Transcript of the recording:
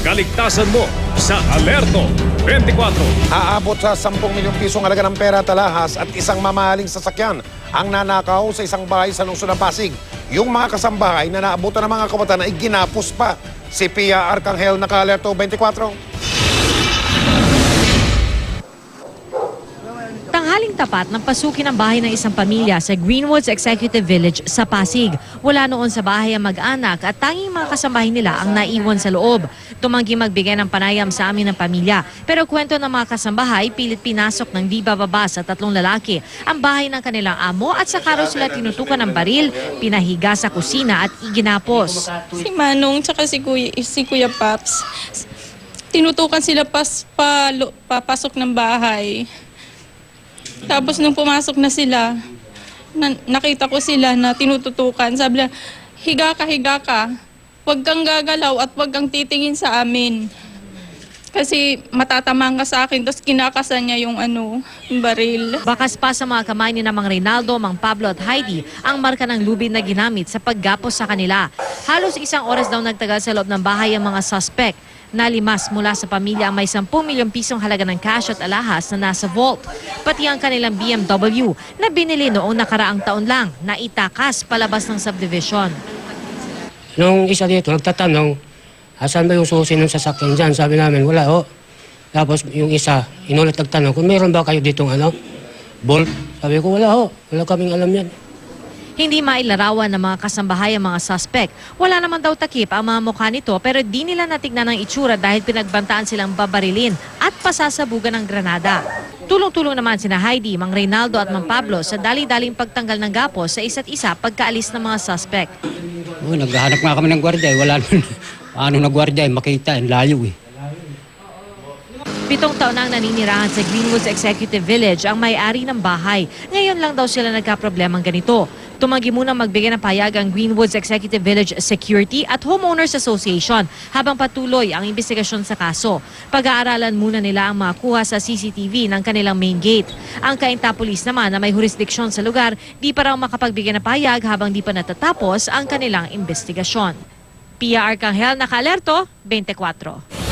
kaligtasan mo sa Alerto 24. Aabot sa 10 milyong pisong halaga ng pera at alahas at isang mamahaling sasakyan ang nanakaw sa isang bahay sa lungsod ng Pasig. Yung mga kasambahay na naabutan ng mga kabataan ay ginapos pa. Si Pia Arcangel, naka-Alerto 24. Tanghaling tapat ng pasukin ang bahay ng isang pamilya sa Greenwoods Executive Village sa Pasig. Wala noon sa bahay ang mag-anak at tanging mga kasambahay nila ang naiwan sa loob. Tumanggi magbigay ng panayam sa amin ng pamilya. Pero kwento ng mga kasambahay, pilit pinasok ng di bababa sa 3 lalaki ang bahay ng kanilang amo at sa karo sila tinutukan ng baril, pinahiga sa kusina at iginapos. Si Manong tsaka si Kuya Paps, tinutukan sila papasok ng bahay. Tapos nung pumasok na sila, nakita ko sila na tinututukan. Sabi nila, higa ka, huwag kang gagalaw at huwag kang titingin sa amin. Kasi matatamang ka sa akin, tapos kinakasan niya yung baril. Bakas pa sa mga kamay ni Mang Reynaldo, Mang Pablo at Heidi ang marka ng lubid na ginamit sa paggapos sa kanila. Halos 1 oras daw nagtagal sa loob ng bahay ang mga suspect. Nalimas mula sa pamilya ang may 10 milyong pisong halaga ng cash at alahas na nasa vault. Pati ang kanilang BMW na binili noong nakaraang taon lang na itakas palabas ng subdivision. Nung isa dito nagtatanong, asan ba yung susi ng sasakyan dyan? Sabi namin, wala ho. Tapos yung isa, inulit nagtanong, kung meron ba kayo ditong bolt? Sabi ko, wala ho. Wala kaming alam yan. Hindi mailarawan ng mga kasambahay ang mga suspect. Wala naman daw takip ang mga mukha nito pero di nila natignan ang itsura dahil pinagbantaan silang babarilin at pasasabugan ng granada. Tulong-tulong naman sina Heidi, Mang Reynaldo at Mang Pablo sa dali-daling pagtanggal ng gapos sa isa't isa pagkaalis ng mga suspect. Naghahanap nga kami ng gwardiya. Wala naman. Paano na gwardiya? Makita. Layo eh. 7 taon nang naninirahan sa Greenwoods Executive Village ang may-ari ng bahay. Ngayon lang daw sila nagka-problemang ganito. Tumanggi muna magbigay ng payag ang Greenwoods Executive Village Security at Homeowners Association habang patuloy ang investigasyon sa kaso. Pag-aaralan muna nila ang makuha sa CCTV ng kanilang main gate. Ang Cainta Police naman na may jurisdiksyon sa lugar, di pa raw makapagbigay ng payag habang di pa natatapos ang kanilang investigasyon. Pia Arcangel, naka-Alerto 24.